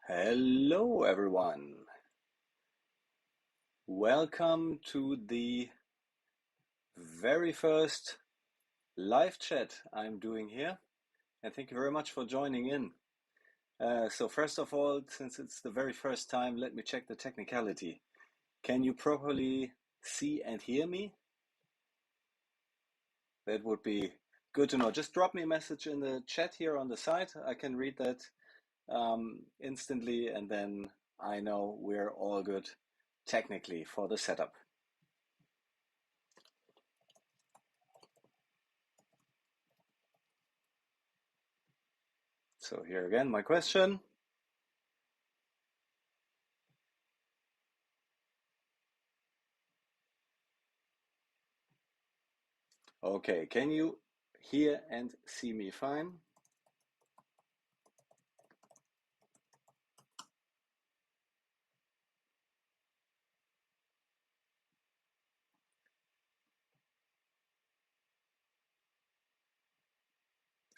Hello, everyone. Welcome to the very first live chat I'm doing here, and thank you very much for joining in. So, first of all, since it's the very first time, let me check the technicality. Can you properly see and hear me? That would be good to know. Just drop me a message in the chat here on the side. I can read that instantly, and then I know we're all good technically for the setup. So here again, my question. Okay, can you hear and see me fine?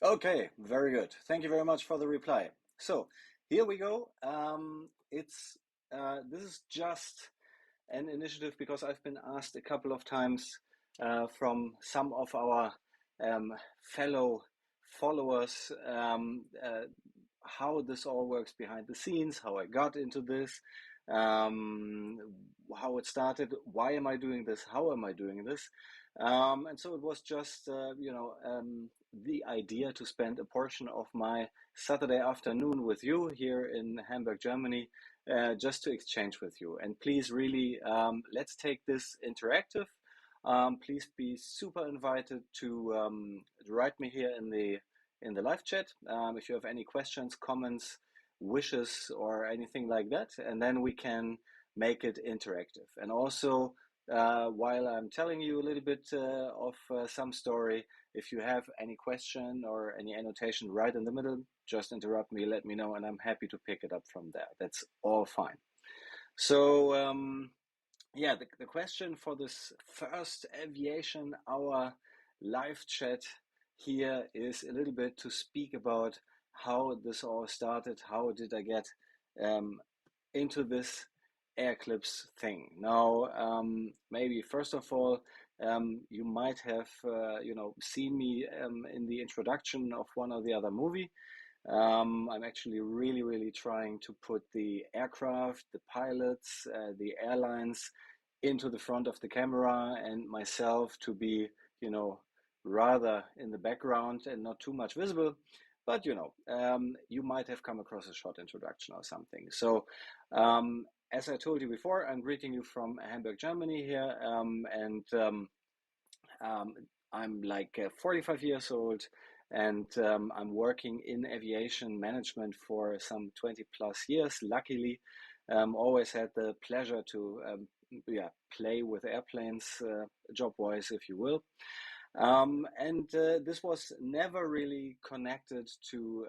Okay, very good. Thank you very much for the reply. So here we go. This is just an initiative because I've been asked a couple of times from some of our fellow followers how this all works behind the scenes, how I got into this, how it started, why am I doing this, how am I doing this, and so it was just the idea to spend a portion of my Saturday afternoon with you here in Hamburg, Germany, just to exchange with you. And please, really, let's take this interactive. Please be super invited to write me here in the live chat if you have any questions, comments, wishes, or anything like that, and then we can make it interactive. And also, while I'm telling you a little bit of some story, if you have any question or any annotation right in the middle, just interrupt me, let me know, and I'm happy to pick it up from there. That's all fine. So, yeah, the question for this first Aviation Hour live chat here is a little bit to speak about how this all started. How did I get um, into this AirClips thing? Now, maybe first of all, you might have seen me in the introduction of one or the other movie. I'm actually really trying to put the aircraft, the pilots, the airlines into the front of the camera, and myself to be, rather in the background and not too much visible. But you might have come across a short introduction or something. So, as I told you before, I'm greeting you from Hamburg, Germany here, um, I'm like 45 years old, and I'm working in aviation management for some 20 plus years. Luckily, always had the pleasure to play with airplanes, job-wise, if you will. And this was never really connected to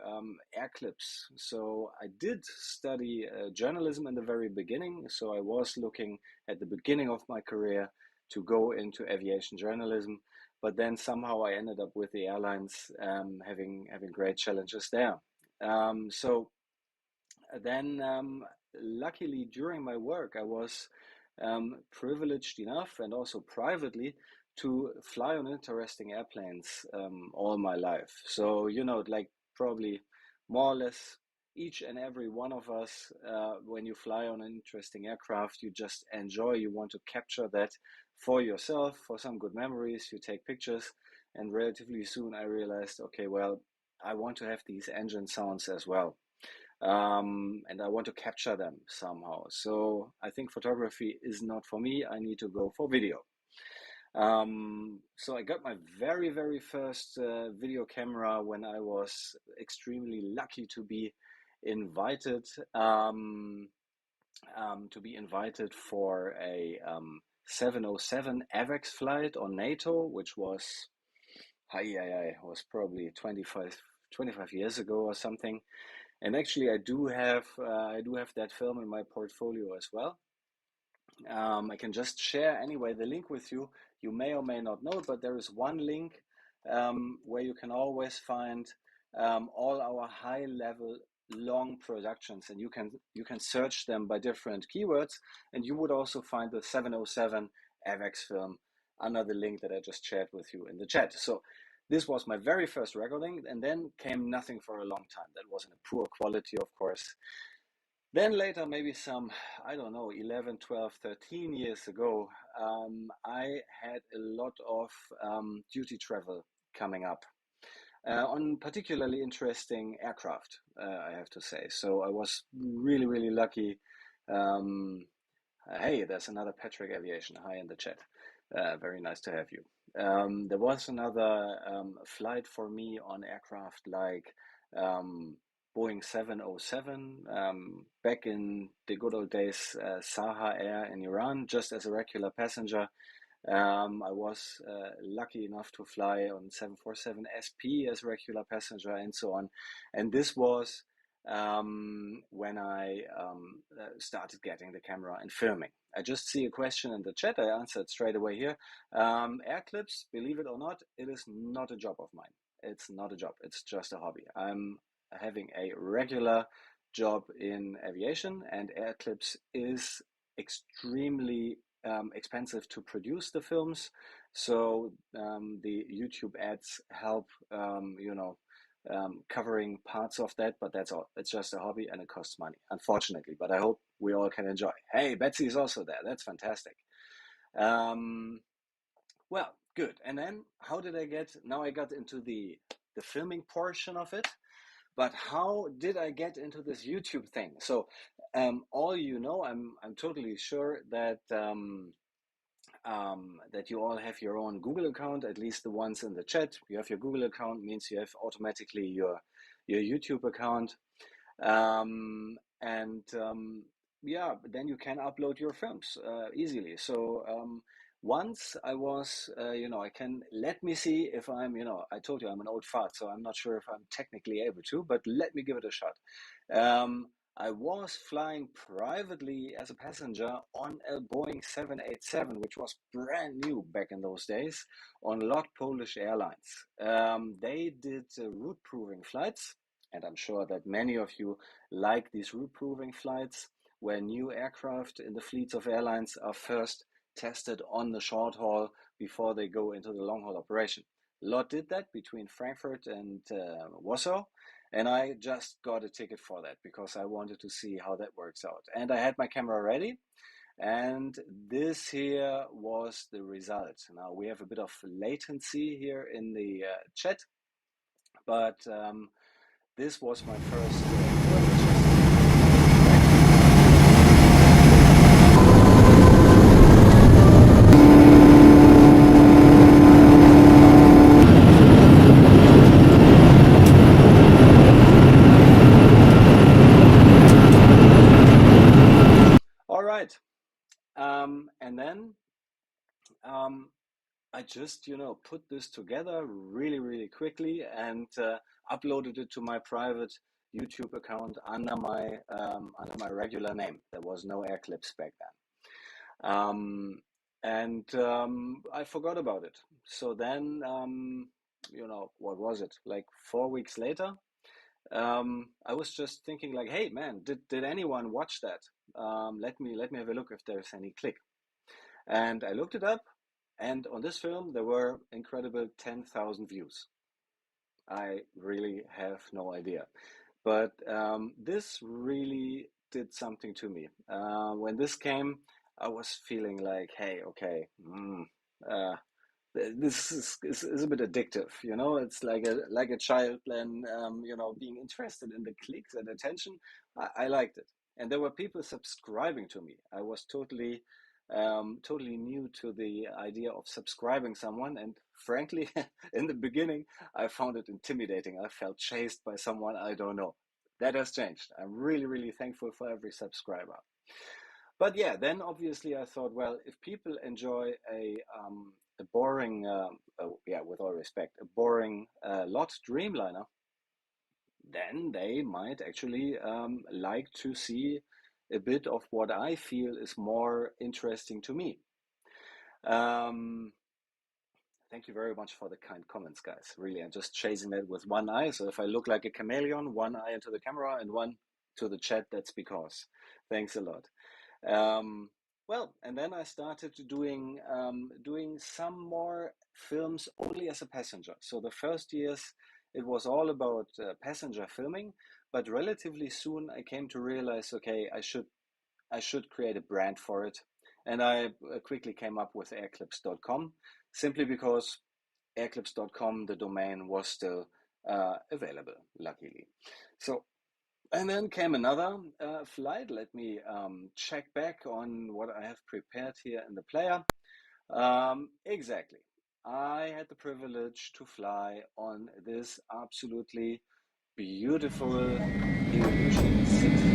AirClips. So I did study journalism in the very beginning. So I was looking at the beginning of my career to go into aviation journalism, but then somehow I ended up with the airlines, having great challenges there. So then, luckily, during my work, I was privileged enough, and also privately, to fly on interesting airplanes all my life. So, like probably more or less each and every one of us, when you fly on an interesting aircraft, you just enjoy, you want to capture that for yourself, for some good memories, you take pictures. And relatively soon I realized, okay, well, I want to have these engine sounds as well. And I want to capture them somehow. So I think photography is not for me. I need to go for video. So I got my very first video camera when I was extremely lucky to be invited for a 707 AVAX flight on NATO, which was was probably 25 years ago or something. And actually, I do have that film in my portfolio as well. I can just share anyway the link with you. You may or may not know, but there is one link where you can always find all our high level long productions, and you can search them by different keywords, and you would also find the 707 AvX film under the link that I just shared with you in the chat. So this was my very first recording, and then came nothing for a long time. That was in a poor quality, of course. Then later, maybe some, I don't know, 11, 12, 13 years ago, I had a lot of duty travel coming up on particularly interesting aircraft, I have to say. So I was really, really lucky. Hey, there's another Patrick Aviation. Hi in the chat. Very nice to have you. There was another flight for me on aircraft like Boeing 707 back in the good old days, Saha Air in Iran, just as a regular passenger. I was lucky enough to fly on 747 SP as a regular passenger and so on. And this was when I started getting the camera and filming. I just see a question in the chat. I answered straight away here. AirClips, believe it or not, it is not a job of mine. It's not a job. It's just a hobby. I'm having a regular job in aviation, and AirClips is extremely expensive to produce the films. So the YouTube ads help, covering parts of that, but that's all. It's just a hobby and it costs money, unfortunately, but I hope we all can enjoy. Hey, Betsy is also there. That's fantastic. Well, good. And then how did I get, now I got into the filming portion of it, but how did I get into this YouTube thing? So all I'm totally sure that that you all have your own Google account, at least the ones in the chat. You have your Google account, means you have automatically your YouTube account. Yeah, then you can upload your films easily. So once I was, I can, let me see if I'm, I told you I'm an old fart, so I'm not sure if I'm technically able to, but let me give it a shot. I was flying privately as a passenger on a Boeing 787, which was brand new back in those days, on LOT Polish Airlines. They did route proving flights, and I'm sure that many of you like these route proving flights, where new aircraft in the fleets of airlines are first tested on the short haul before they go into the long haul operation. LOT did that between Frankfurt and Warsaw. And I just got a ticket for that because I wanted to see how that works out. And I had my camera ready. And this here was the result. Now we have a bit of latency here in the chat, but this was my first All right. And then I just, put this together really, really quickly and uploaded it to my private YouTube account under my regular name. There was no AirClips back then. I forgot about it. So then, what was it? Like 4 weeks later, I was just thinking like, hey man, did anyone watch that? Let me have a look if there's any click. And I looked it up, and on this film there were incredible 10,000 views. I really have no idea, but this really did something to me. When this came, I was feeling like, hey, okay, this is a bit addictive, It's like a child then, being interested in the clicks and attention. I liked it, and there were people subscribing to me. I was totally new to the idea of subscribing someone, and frankly, in the beginning, I found it intimidating. I felt chased by someone I don't know. That has changed. I'm really, really thankful for every subscriber. But yeah, then obviously I thought, well, if people enjoy a boring, with all respect, a boring LOT Dreamliner, then they might actually like to see a bit of what I feel is more interesting to me. Thank you very much for the kind comments, guys. Really, I'm just chasing it with one eye. So if I look like a chameleon, one eye into the camera and one to the chat, that's because. Thanks a lot. Um, well, and then I started doing some more films only as a passenger. So the first years it was all about passenger filming, but relatively soon I came to realize, okay, I should create a brand for it, and I quickly came up with AIRCLIPS.com simply because AIRCLIPS.com, the domain, was still available, luckily. So and then came another flight. Let me check back on what I have prepared here in the player. Exactly. I had the privilege to fly on this absolutely beautiful Aviation 62.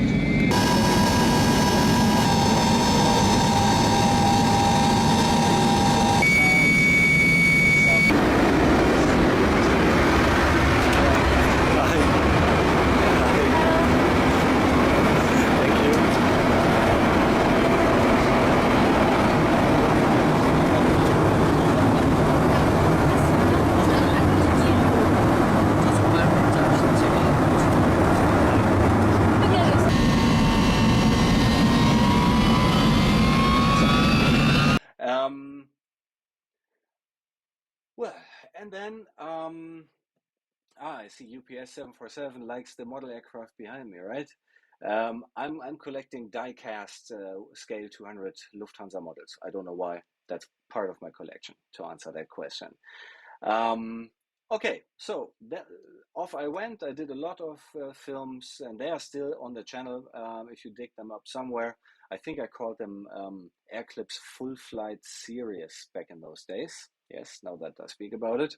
Well, and then I see UPS 747 likes the model aircraft behind me, right? I'm collecting die-cast scale 200 Lufthansa models. I don't know why. That's part of my collection to answer that question. Okay, so off I went. I did a lot of films, and they are still on the channel. If you dig them up somewhere, I think I called them AirClips Full Flight Series back in those days. Yes, now that I speak about it.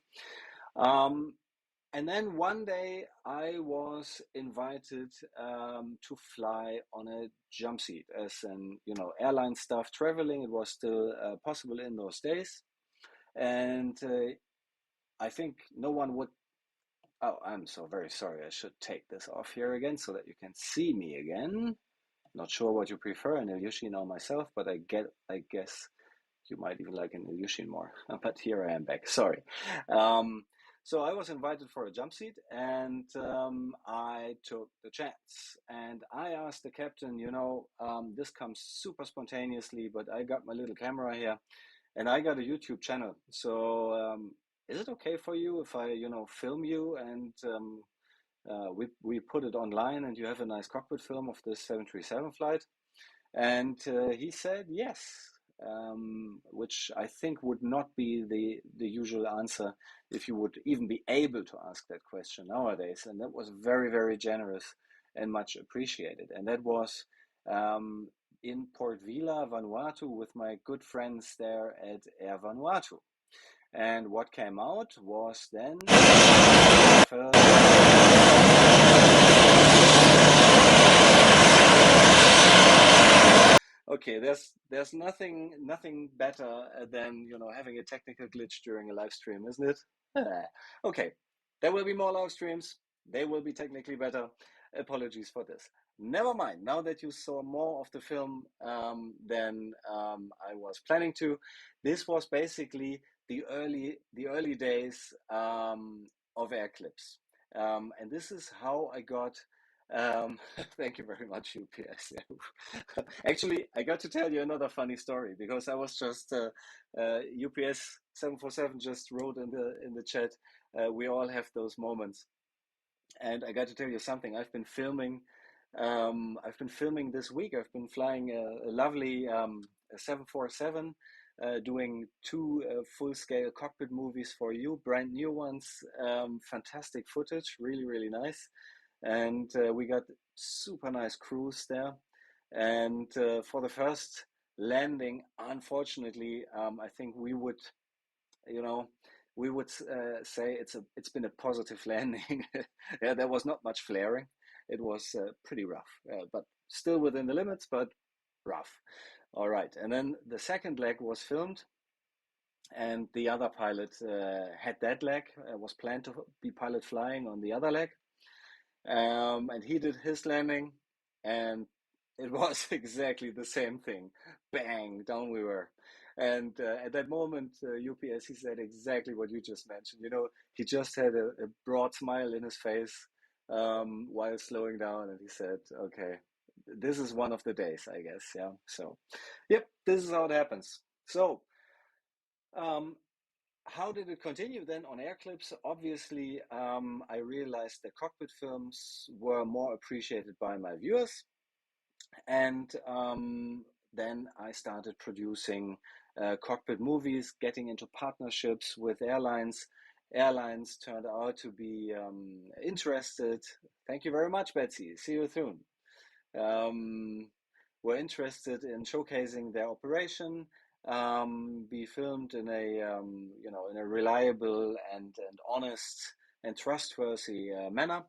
And then one day I was invited to fly on a jump seat, as in, airline stuff traveling. It was still possible in those days. And I think no one would. Oh, I'm so very sorry. I should take this off here again so that you can see me again. Not sure what you prefer, an Ilyushin or myself, but I guess you might even like an Ilyushin more. But here I am back. Sorry. So I was invited for a jump seat, and I took the chance. And I asked the captain, this comes super spontaneously, but I got my little camera here, and I got a YouTube channel. So is it okay for you if I, film you and we put it online, and you have a nice cockpit film of this 737 flight? And he said yes, which I think would not be the usual answer if you would even be able to ask that question nowadays. And that was very, very generous and much appreciated. And that was in Port Vila, Vanuatu, with my good friends there at Air Vanuatu. And what came out was then okay, there's nothing better than having a technical glitch during a live stream, isn't it? Okay, there will be more live streams. They will be technically better. Apologies for this. Never mind. Now that you saw more of the film than I was planning to, this was basically the early days of AirClips, and this is how I got. Thank you very much, UPS. Actually, I got to tell you another funny story because I was just UPS 747 just wrote in the chat. We all have those moments, and I got to tell you something. I've been filming. I've been filming this week. I've been flying a lovely 747, doing two full-scale cockpit movies for you, brand new ones. Fantastic footage, really, really nice. And we got super nice crews there. And for the first landing, unfortunately, I think we would, say it's been a positive landing. Yeah, there was not much flaring. It was pretty rough, but still within the limits, but rough. All right, and then the second leg was filmed, and the other pilot had that leg, was planned to be pilot flying on the other leg. And he did his landing, and it was exactly the same thing. Bang, down we were. And at that moment, UPS, he said exactly what you just mentioned. He just had a broad smile in his face while slowing down, and he said, "Okay, this is one of the days, I guess." Yeah. So, yep, this is how it happens. So, um, how did it continue then on AirClips? Obviously, I realized that cockpit films were more appreciated by my viewers, and then I started producing cockpit movies, getting into partnerships with airlines. Airlines turned out to be interested. Thank you very much, Betsy. See you soon. Um, were interested in showcasing their operation, be filmed in a in a reliable and honest and trustworthy manner.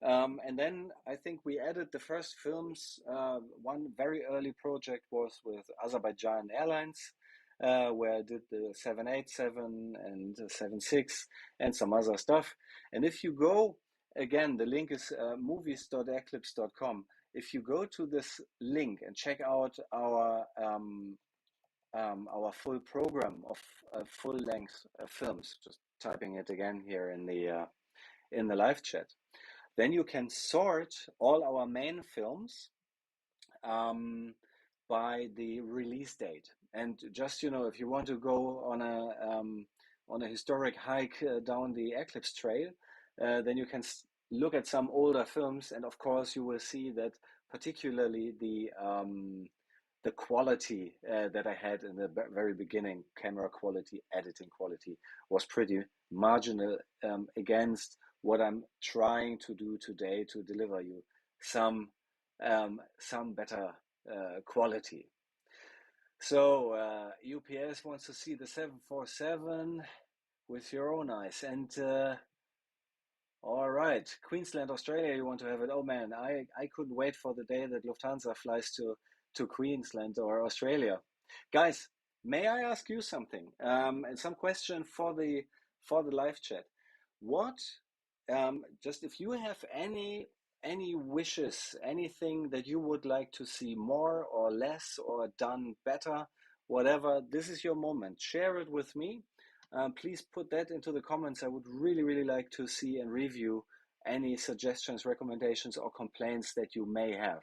And then I think we added the first films. One very early project was with Azerbaijan Airlines, where I did the 787 and 76 and some other stuff. And if you go, again, the link is movies.airclips.com. If you go to this link and check out our full program of full-length films, just typing it again here in the live chat, then you can sort all our main films by the release date. And just, if you want to go on a historic hike down the Eclipse Trail, then you can look at some older films, and of course you will see that particularly the quality that I had in the very beginning, camera quality, editing quality, was pretty marginal against what I'm trying to do today to deliver you some better quality. So UPS wants to see the 747 with your own eyes. And all right, Queensland, Australia, you want to have it? Oh man, I couldn't wait for the day that Lufthansa flies to Queensland or Australia. Guys, may I ask you something? And some question for the live chat. What just if you have any wishes, anything that you would like to see more or less or done better, whatever, this is your moment. Share it with me. Please put that into the comments. I would really, really like to see and review any suggestions, recommendations, or complaints that you may have.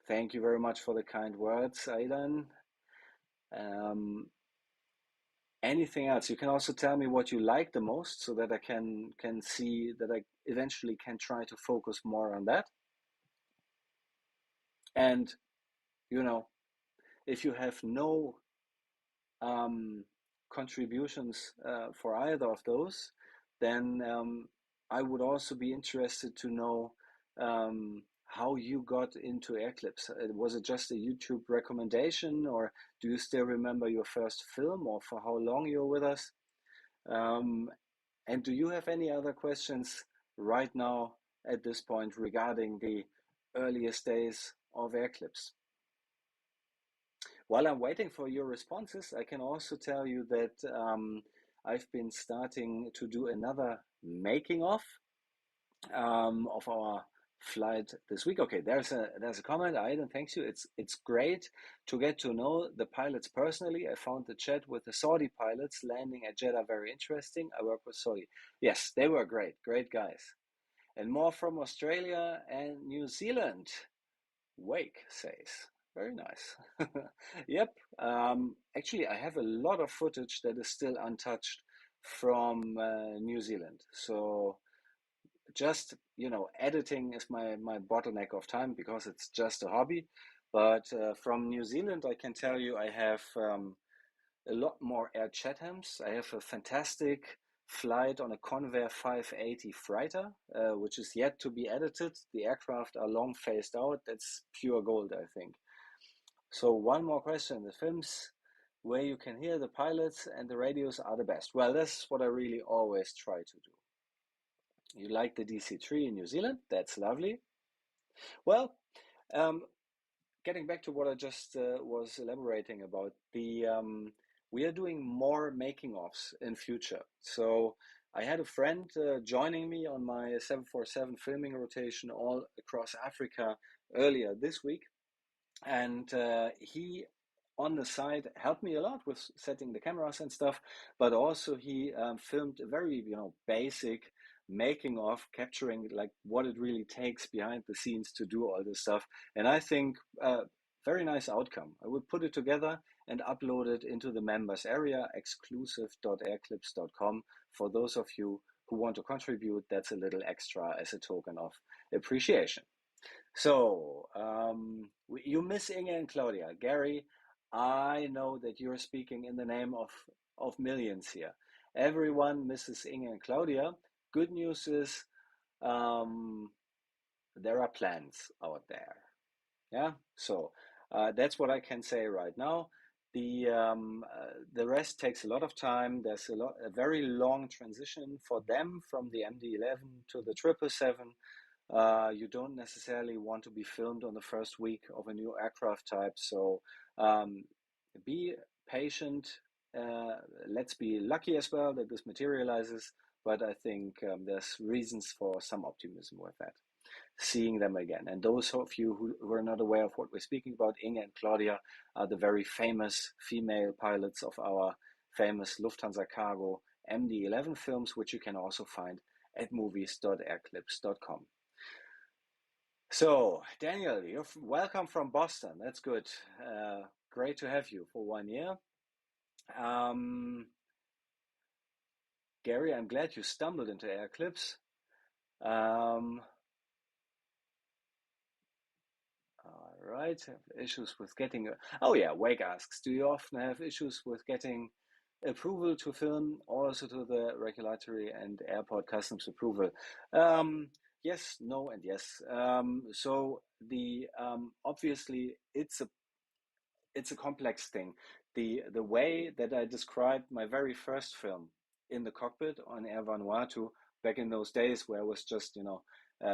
Thank you very much for the kind words, Aidan. Anything else? You can also tell me what you like the most so that I can see that I eventually can try to focus more on that. And, if you have no contributions for either of those, then I would also be interested to know how you got into AirClips. Was it just a YouTube recommendation, or do you still remember your first film, or for how long you're with us? And do you have any other questions right now at this point regarding the earliest days of AirClips? While I'm waiting for your responses, I can also tell you that I've been starting to do another making of our flight this week. Okay, there's a comment. Aidan, thanks you. It's great to get to know the pilots personally. I found the chat with the Saudi pilots landing at Jeddah very interesting. I work with Saudi. Yes, they were great guys. And more from Australia and New Zealand. Wake says. Very nice. Yep. Actually, I have a lot of footage that is still untouched from New Zealand. So just, editing is my bottleneck of time because it's just a hobby. But from New Zealand, I can tell you I have a lot more Air Chathams. I have a fantastic flight on a Convair 580 freighter, which is yet to be edited. The aircraft are long phased out. That's pure gold, I think. So one more question. The films where you can hear the pilots and the radios are the best. Well, that's what I really always try to do. You like the DC-3 in New Zealand? That's lovely. Well, getting back to what I just was elaborating about, we are doing more making ofs in future. So I had a friend joining me on my 747 filming rotation all across Africa earlier this week, and he on the side helped me a lot with setting the cameras and stuff, but also he filmed a very, basic making of, capturing like what it really takes behind the scenes to do all this stuff. And I think very nice outcome. I will put it together and upload it into the members area, exclusive.airclips.com. For those of you who want to contribute, that's a little extra as a token of appreciation. So, you miss Inge and Claudia. Gary, I know that you're speaking in the name of millions here. Everyone misses Inge and Claudia. Good news is um, there are plans out there. Yeah, so that's what I can say right now. The rest takes a lot of time. There's a very long transition for them from the MD-11 to the 777. You don't necessarily want to be filmed on the first week of a new aircraft type, so be patient. Let's be lucky as well that this materializes, but I think there's reasons for some optimism with that. Seeing them again. And those of you who are not aware of what we're speaking about, Inge and Claudia are the very famous female pilots of our famous Lufthansa Cargo MD-11 films, which you can also find at movies.airclips.com. So, Daniel, you're welcome from Boston. That's good. Great to have you for 1 year. Gary, I'm glad you stumbled into AirClips. All right, have issues with getting. Oh yeah, Wake asks, do you often have issues with getting approval to film, also to the regulatory and airport customs approval? Yes, no, and yes. So the obviously it's a complex thing. The way that I described my very first film in the cockpit on Air Vanuatu back in those days, where I was just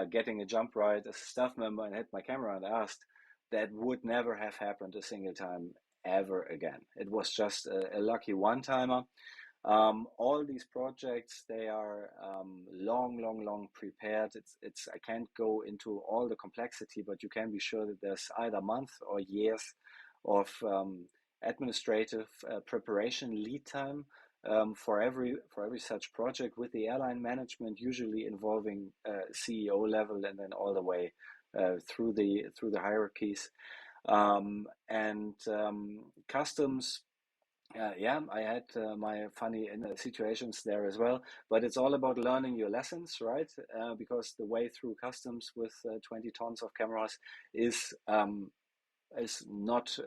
getting a jump ride as a staff member and had my camera and asked, that would never have happened a single time ever again. It was just a lucky one-timer. All these projects, they are long prepared. It's I can't go into all the complexity, but you can be sure that there's either months or years of administrative preparation lead time for every such project, with the airline management usually involving CEO level and then all the way through the hierarchies, and customs. Yeah, I had my funny situations there as well, but it's all about learning your lessons, right? Because the way through customs with 20 tons of cameras is not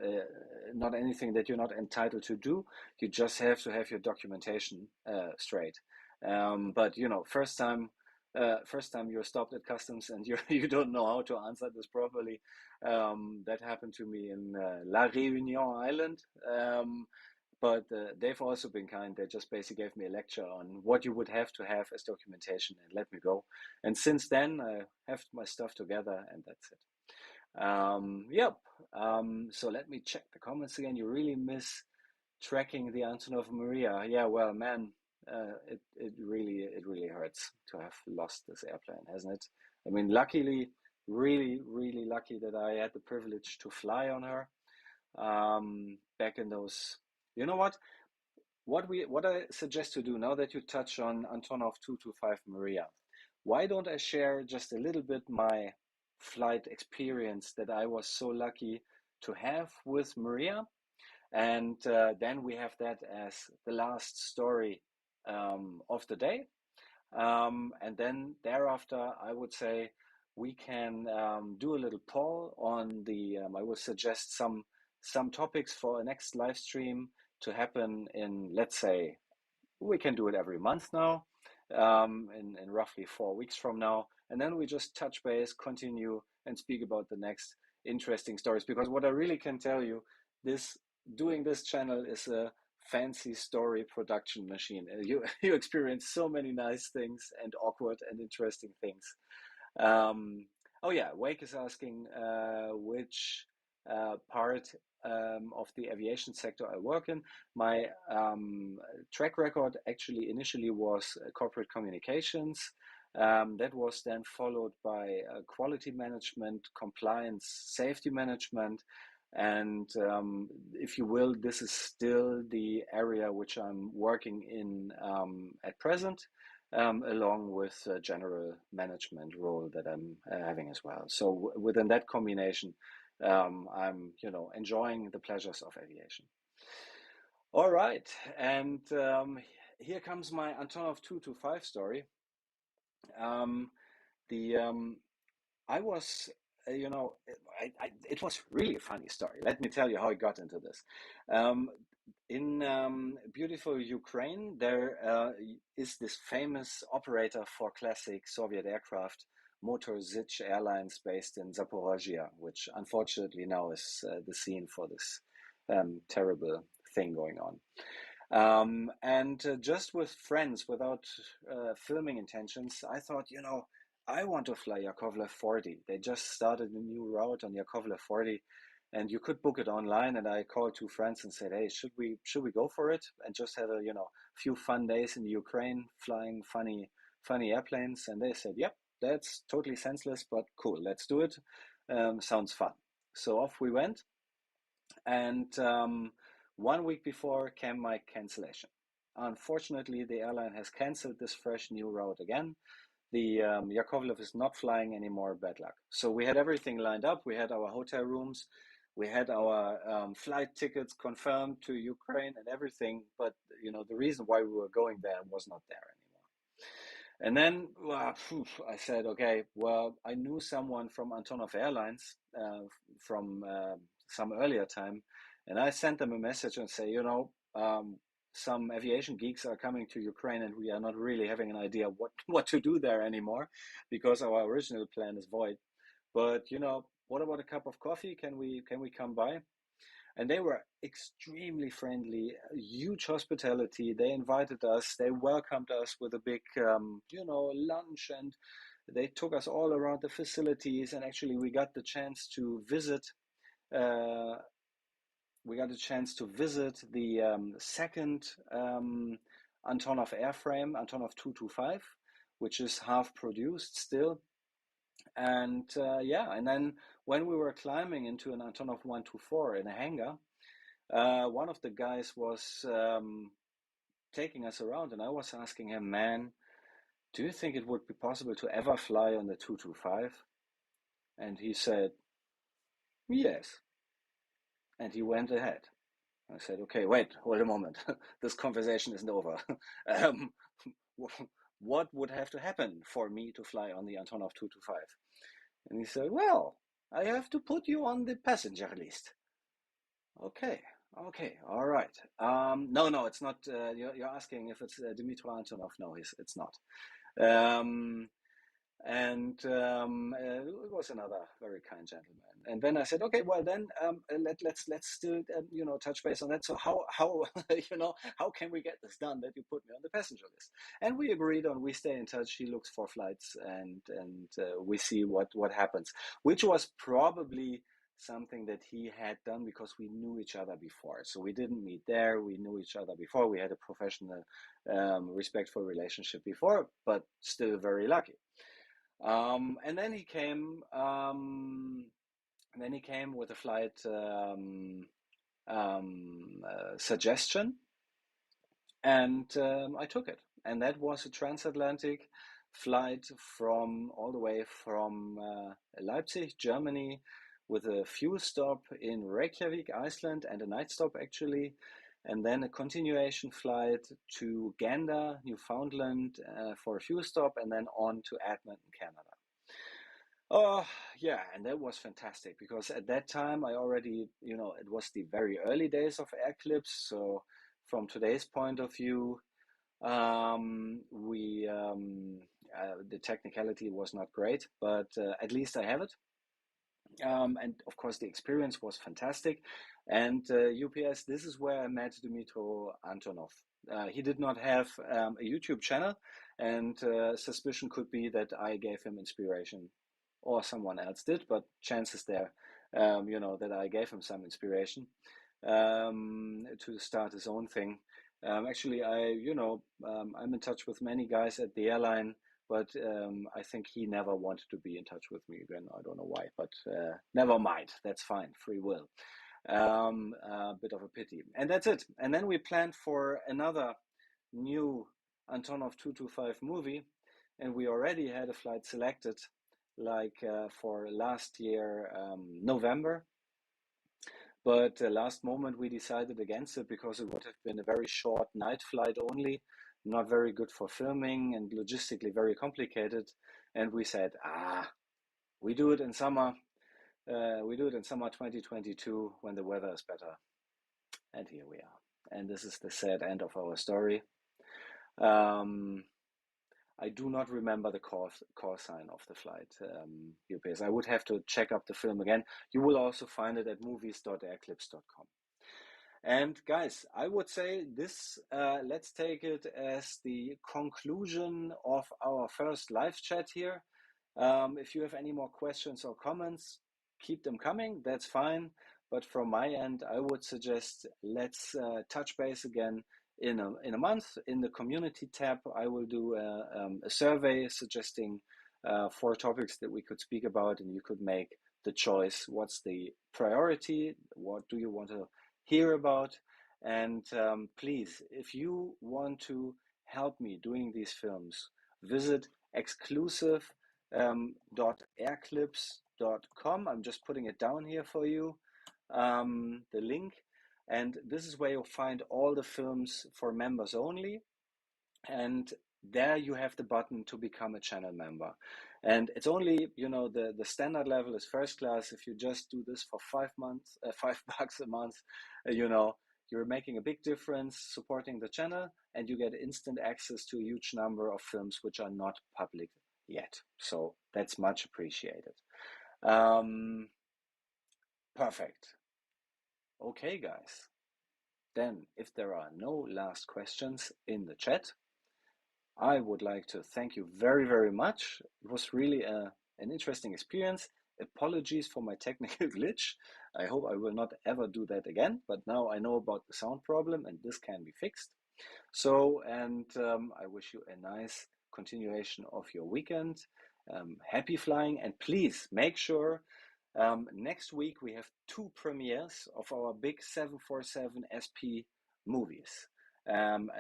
anything that you're not entitled to do. You just have to have your documentation straight. But first time you're stopped at customs and you don't know how to answer this properly. That happened to me in La Réunion Island. But they've also been kind. They just basically gave me a lecture on what you would have to have as documentation and let me go. And since then, I have my stuff together, and that's it. Yep. So let me check the comments again. You really miss tracking the Antonov Maria. Yeah, well, man, it really hurts to have lost this airplane, hasn't it? I mean, luckily, really lucky that I had the privilege to fly on her back in those. You know what? What I suggest to do now that you touch on Antonov 225 Maria, why don't I share just a little bit my flight experience that I was so lucky to have with Maria, and then we have that as the last story of the day, and then thereafter I would say we can do a little poll on the. I would suggest some topics for a next live stream to happen in, let's say, we can do it every month now, in roughly 4 weeks from now. And then we just touch base, continue, and speak about the next interesting stories. Because what I really can tell you, doing this channel is a fancy story production machine. You experience so many nice things and awkward and interesting things. Oh yeah, Wake is asking which part of the aviation sector I work in. My track record actually initially was corporate communications. That was then followed by quality management, compliance, safety management, And if you will, this is still the area which I'm working in at present, along with a general management role that I'm having as well. So within that combination, I'm, enjoying the pleasures of aviation. All right, and here comes my Antonov 225 story. Um, the I was, it was really a funny story. Let me tell you how I got into this. Um, in beautiful Ukraine, there is this famous operator for classic Soviet aircraft, Motor Zich Airlines, based in Zaporozhye, which unfortunately now is the scene for this terrible thing going on. And just with friends, without filming intentions, I thought, I want to fly Yakovlev 40. They just started a new route on Yakovlev 40, and you could book it online. And I called two friends and said, "Hey, should we go for it and just have a few fun days in the Ukraine flying funny airplanes?" And they said, "Yep, that's totally senseless, but cool, let's do it. Sounds fun." So off we went, and 1 week before came my cancellation. Unfortunately, the airline has canceled this fresh new route again. The Yakovlev is not flying anymore, bad luck. So we had everything lined up. We had our hotel rooms. We had our flight tickets confirmed to Ukraine and everything. But, the reason why we were going there was not there anymore. And then I said, okay, well, I knew someone from Antonov Airlines from some earlier time. And I sent them a message and say, some aviation geeks are coming to Ukraine and we are not really having an idea what to do there anymore because our original plan is void. But, what about a cup of coffee? Can we come by? And they were extremely friendly, huge hospitality. They invited us, they welcomed us with a big, lunch, and they took us all around the facilities. And actually, we got the chance to visit. Uh, the second Antonov airframe, Antonov 225, which is half produced still. And and then when we were climbing into an Antonov 124 in a hangar, one of the guys was taking us around, and I was asking him, "Man, do you think it would be possible to ever fly on the 225?" And he said, "Yes." And he went ahead. I said, "Okay, wait, hold a moment. This conversation isn't over. um, what would have to happen for me to fly on the Antonov 225?" And he said, "Well, I have to put you on the passenger list." Okay, okay, all right. No, it's not. You're asking if it's Dmitry Antonov. No, it's not. Um, and it was another very kind gentleman. And then I said, okay, well then let's still touch base on that. So how how can we get this done that you put me on the passenger list? And we agreed on we stay in touch. He looks for flights and we see what happens, which was probably something that he had done because we knew each other before. So we didn't meet there. We knew each other before. We had a professional, respectful relationship before, but still very lucky. And then he came. Then he came with a flight suggestion, and I took it. And that was a transatlantic flight from all the way from Leipzig, Germany, with a fuel stop in Reykjavik, Iceland, and a night stop actually, and then a continuation flight to Gander, Newfoundland, for a fuel stop, and then on to Edmonton, Canada. Oh, yeah, and that was fantastic because at that time I already, it was the very early days of AirClips. So from today's point of view, we the technicality was not great, but at least I have it. And of course, the experience was fantastic. And UPS, this is where I met Dmytro Antonov. He did not have a YouTube channel, and suspicion could be that I gave him inspiration or someone else did, but chances there, that I gave him some inspiration to start his own thing. Actually, I'm in touch with many guys at the airline, but I think he never wanted to be in touch with me again. I don't know why, but never mind. That's fine. Free will. A bit of a pity. And that's it. And then we planned for another new Antonov 225 movie, and we already had a flight selected, like for last year, November. But last moment we decided against it because it would have been a very short night flight only, not very good for filming and logistically very complicated. And we said, we do it in summer. We do it in summer 2022 when the weather is better. And here we are. And this is the sad end of our story. I do not remember the call sign of the flight, UPS. I would have to check up the film again. You will also find it at movies.airclips.com. And guys, I would say this, let's take it as the conclusion of our first live chat here. If you have any more questions or comments, keep them coming. That's fine. But from my end, I would suggest let's touch base again in a month. In the community tab, I will do a survey suggesting 4 topics that we could speak about, and you could make the choice. What's the priority? What do you want to hear about? And please, if you want to help me doing these films, visit exclusive.airclips.com. I'm just putting it down here for you, the link. And this is where you'll find all the films for members only. And there you have the button to become a channel member. And it's only, the standard level is first class. If you just do this for 5 months, $5 a month, you're making a big difference supporting the channel, and you get instant access to a huge number of films which are not public yet. So that's much appreciated. Perfect. Okay, guys. Then, if there are no last questions in the chat, I would like to thank you very, very much. It was really an interesting experience. Apologies for my technical glitch. I hope I will not ever do that again, but now I know about the sound problem and this can be fixed. So, and I wish you a nice continuation of your weekend. Happy flying, and please make sure next week we have 2 premieres of our big 747 SP movies. And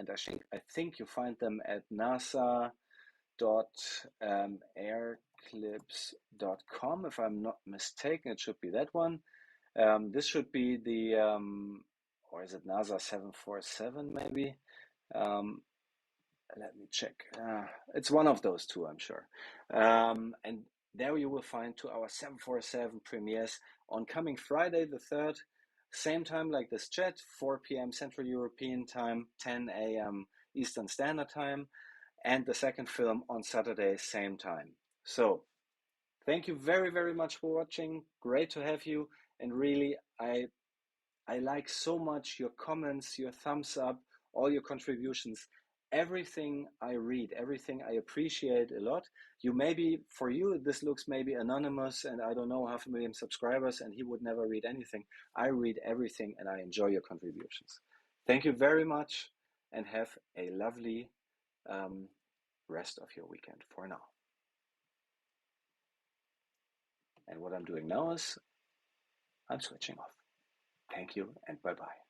I think you find them at nasa.airclips.com. If I'm not mistaken, it should be that one. This should be the, or is it NASA 747 maybe? Let me check. It's one of those 2, I'm sure. And there you will find 2 our 747 premieres on coming Friday the 3rd, same time like this chat, 4 p.m. Central European Time, 10 a.m. Eastern Standard Time, and the second film on Saturday, same time. So thank you very, very much for watching. Great to have you. And really, I like so much your comments, your thumbs up, all your contributions. Everything I read, everything I appreciate a lot. For you, this looks maybe anonymous and I don't know, 500,000 subscribers and he would never read anything. I read everything and I enjoy your contributions. Thank you very much and have a lovely rest of your weekend for now. And what I'm doing now is I'm switching off. Thank you and bye-bye.